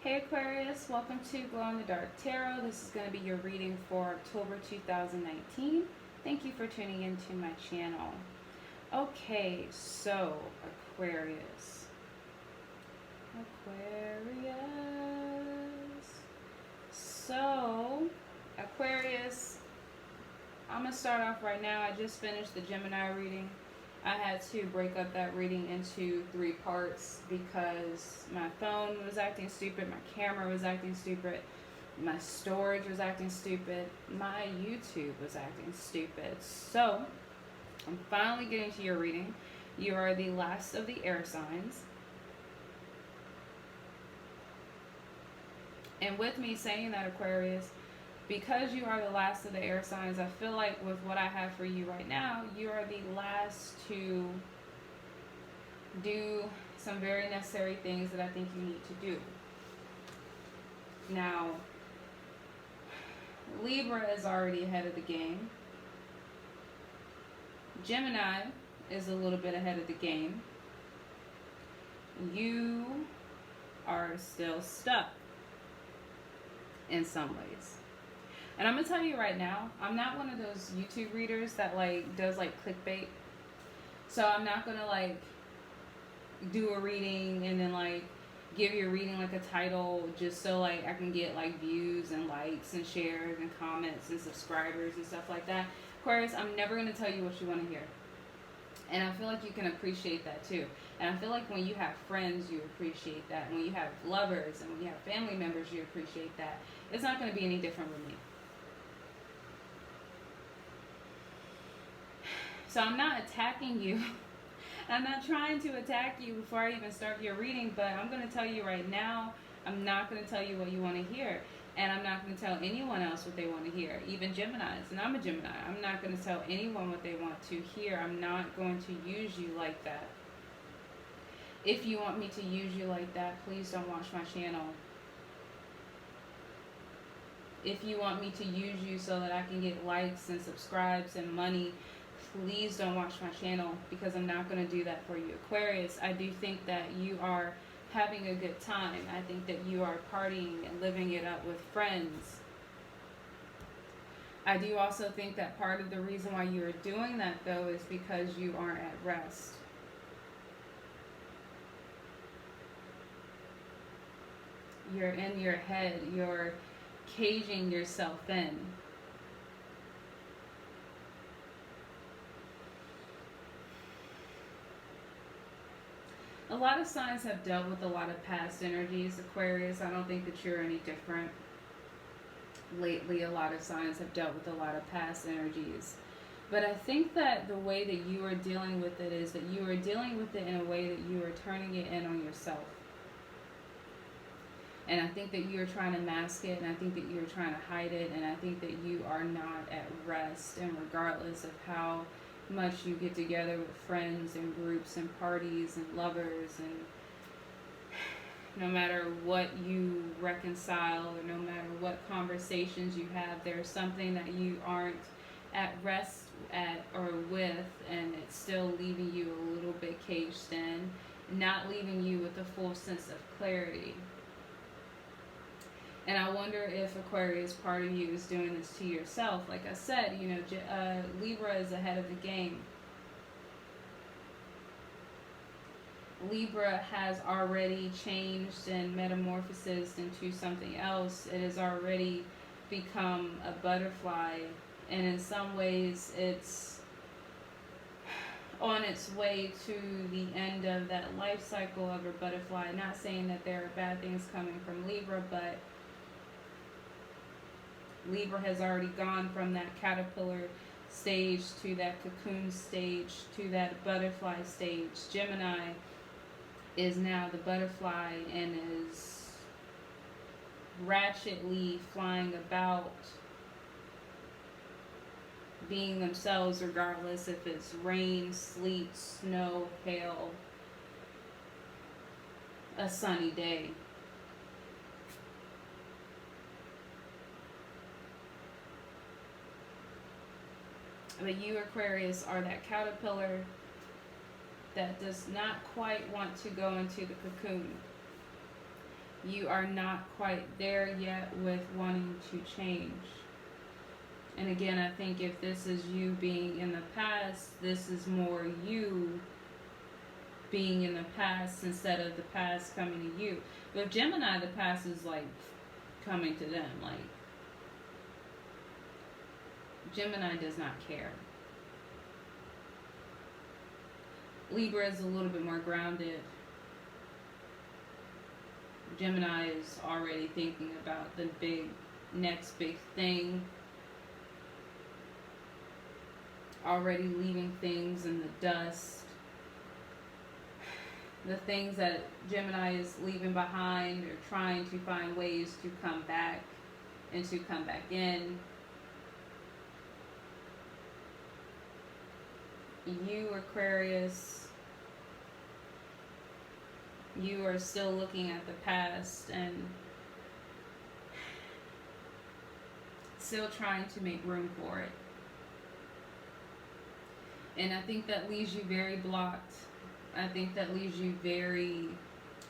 Hey Aquarius, welcome to Glow in the Dark Tarot. This is going to be your reading for October 2019. Thank you for tuning into my channel. Okay, so Aquarius. So, Aquarius, I'm going to start off right now. I just finished the Gemini reading. I had to break up that reading into 3 parts because my phone was acting stupid, my camera was acting stupid, my storage was acting stupid, my YouTube was acting stupid. So, I'm finally getting to your reading. You are the last of the air signs. And with me saying that, Aquarius, because you are the last of the air signs, I feel like with what I have for you right now, you are the last to do some very necessary things that I think you need to do. Now, Libra is already ahead of the game. Gemini is a little bit ahead of the game. You are still stuck in some ways. And I'm going to tell you right now, I'm not one of those YouTube readers that does clickbait. So I'm not going to do a reading and then give your reading a title just so I can get views and likes and shares and comments and subscribers and stuff like that. Aquarius, I'm never going to tell you what you want to hear. And I feel like you can appreciate that too. And I feel like when you have friends, you appreciate that. When you have lovers and when you have family members, you appreciate that. It's not going to be any different with me. So I'm not attacking you. I'm not trying to attack you before I even start your reading, but I'm going to tell you right now, I'm not going to tell you what you want to hear. And I'm not going to tell anyone else what they want to hear, even Geminis. And I'm a Gemini. I'm not going to tell anyone what they want to hear. I'm not going to use you like that. If you want me to use you like that, please don't watch my channel. If you want me to use you so that I can get likes and subscribes and money, please don't watch my channel, because I'm not going to do that for you. Aquarius, I do think that you are having a good time. I think that you are partying and living it up with friends. I do also think that part of the reason why you are doing that, though, is because you aren't at rest. You're in your head. You're caging yourself in. A lot of signs have dealt with a lot of past energies, Aquarius. I don't think that you're any different. Lately, a lot of signs have dealt with a lot of past energies. But I think that the way that you are dealing with it is that you are dealing with it in a way that you are turning it in on yourself. And I think that you are trying to mask it, and I think that you are trying to hide it, and I think that you are not at rest. And regardless of how much you get together with friends and groups and parties and lovers, and no matter what you reconcile or no matter what conversations you have, there's something that you aren't at rest at or with, and it's still leaving you a little bit caged in, not leaving you with a full sense of clarity. And I wonder if, Aquarius, part of you is doing this to yourself. Like I said, Libra is ahead of the game. Libra has already changed and metamorphosed into something else. It has already become a butterfly. And in some ways, it's on its way to the end of that life cycle of a butterfly. Not saying that there are bad things coming from Libra, but Libra has already gone from that caterpillar stage to that cocoon stage to that butterfly stage. Gemini is now the butterfly and is ratchetly flying about, being themselves regardless if it's rain, sleet, snow, hail, a sunny day. But you, Aquarius, are that caterpillar that does not quite want to go into the cocoon. You are not quite there yet with wanting to change. And again, I think if this is you being in the past, this is more you being in the past instead of the past coming to you. With Gemini, the past is like coming to them. Like, Gemini does not care. Libra is a little bit more grounded. Gemini is already thinking about the next big thing. Already leaving things in the dust. The things that Gemini is leaving behind or trying to find ways to come back and to come back in. You, Aquarius, you are still looking at the past and still trying to make room for it. And I think that leaves you very blocked. I think that leaves you very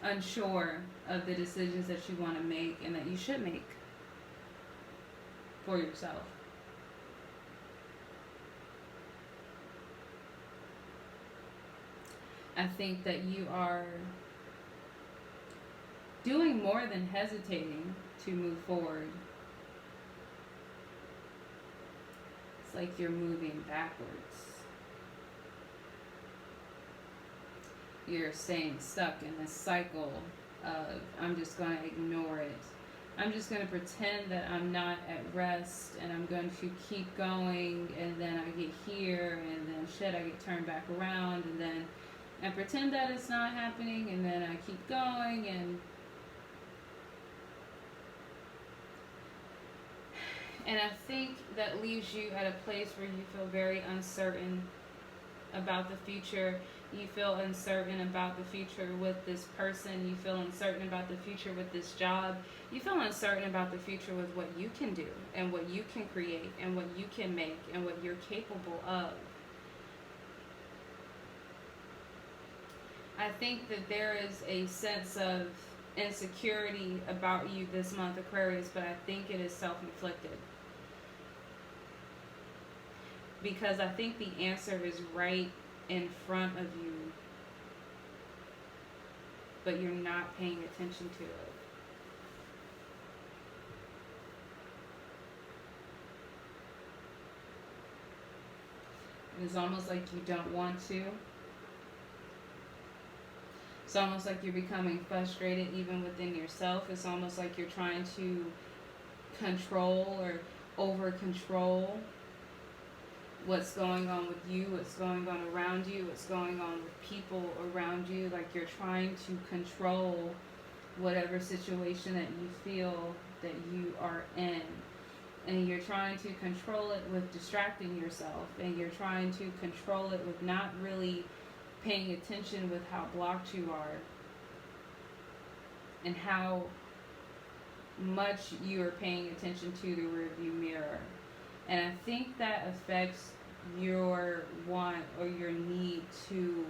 unsure of the decisions that you want to make and that you should make for yourself. I think that you are doing more than hesitating to move forward. It's like you're moving backwards. You're staying stuck in this cycle of, I'm just going to ignore it. I'm just going to pretend that I'm not at rest, and I'm going to keep going, and then I get here, and then shit, I get turned back around, and then I pretend that it's not happening, and then I keep going, and I think that leaves you at a place where you feel very uncertain about the future. You feel uncertain about the future with this person. You feel uncertain about the future with this job. You feel uncertain about the future with what you can do and what you can create and what you can make and what you're capable of. I think that there is a sense of insecurity about you this month, Aquarius, but I think it is self-inflicted. Because I think the answer is right in front of you, but you're not paying attention to it. It's almost like you don't want to. It's almost like you're becoming frustrated even within yourself. It's almost like you're trying to control or over control what's going on with you, what's going on around you, what's going on with people around you. Like you're trying to control whatever situation that you feel that you are in. And you're trying to control it with distracting yourself. And you're trying to control it with not really paying attention with how blocked you are. And how much you are paying attention to the rearview mirror. And I think that affects your want or your need to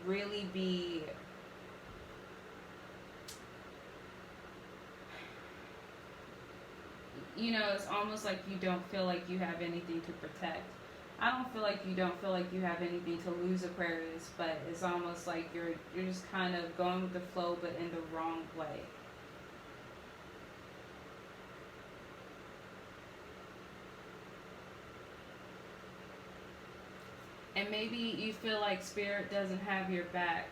really be it's almost like you don't feel like you have anything to protect. I don't feel like you don't feel like you have anything to lose, Aquarius, but it's almost like you're just kind of going with the flow but in the wrong way. And maybe you feel like Spirit doesn't have your back.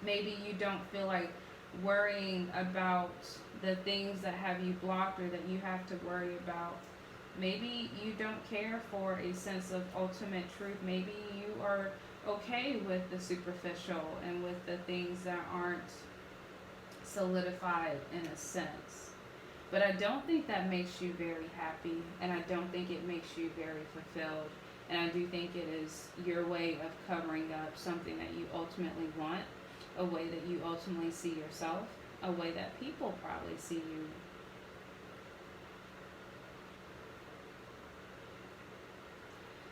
Maybe you don't feel like worrying about the things that have you blocked or that you have to worry about. Maybe you don't care for a sense of ultimate truth. Maybe you are okay with the superficial and with the things that aren't solidified in a sense. But I don't think that makes you very happy, and I don't think it makes you very fulfilled. And I do think it is your way of covering up something that you ultimately want, a way that you ultimately see yourself, a way that people probably see you.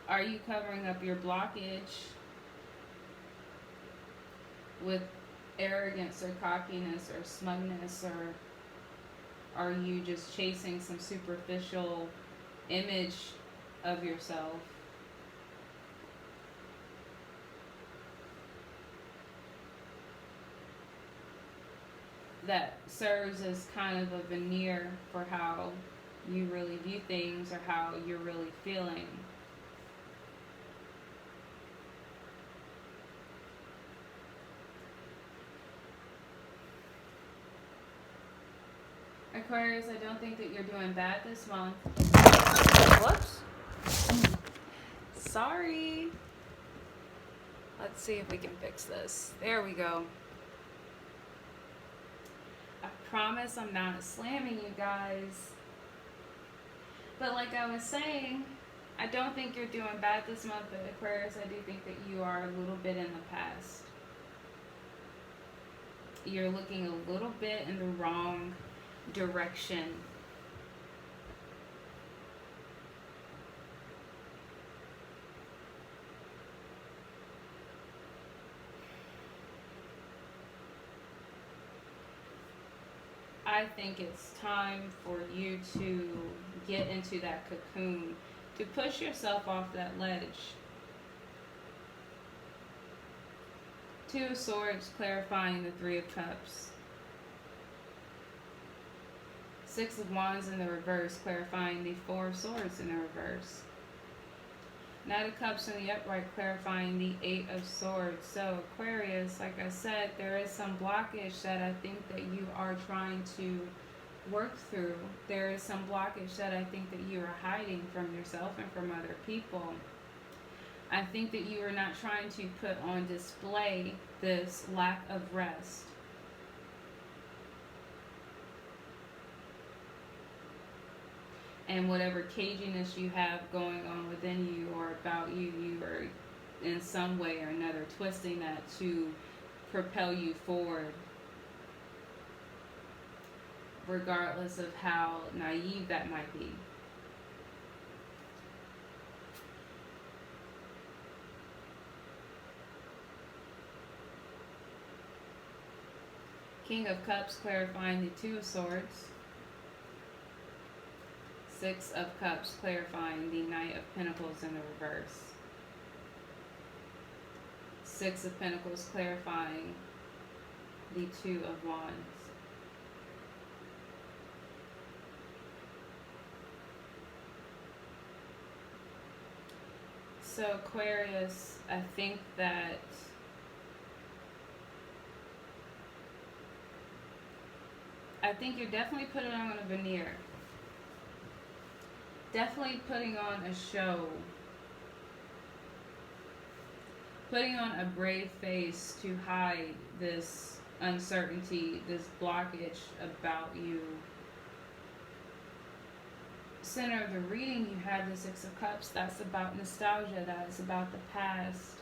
Are you covering up your blockage with arrogance or cockiness or smugness, or are you just chasing some superficial image of yourself that serves as kind of a veneer for how you really view things or how you're really feeling? Aquarius, I don't think that you're doing bad this month. Whoops. Sorry. Let's see if we can fix this. There we go. I promise I'm not slamming you guys. But like I was saying, I don't think you're doing bad this month, but Aquarius, I do think that you are a little bit in the past. You're looking a little bit in the wrong direction. I think it's time for you to get into that cocoon, to push yourself off that ledge. Two of Swords clarifying the Three of Cups. Six of Wands in the reverse clarifying the Four of Swords in the reverse. Knight of Cups in the upright clarifying the Eight of Swords. So Aquarius, like I said, there is some blockage that I think that you are trying to work through. There is some blockage that I think that you are hiding from yourself and from other people. I think that you are not trying to put on display this lack of rest. And whatever caginess you have going on within you or about you, you are in some way or another twisting that to propel you forward, regardless of how naive that might be. King of Cups clarifying the Two of Swords. Six of Cups clarifying the Knight of Pentacles in the reverse. Six of Pentacles clarifying the Two of Wands. So Aquarius, I think that you're definitely putting on a veneer. Definitely putting on a show. Putting on a brave face to hide this uncertainty, this blockage about you. Center of the reading, you have the Six of Cups. That's about nostalgia. That is about the past.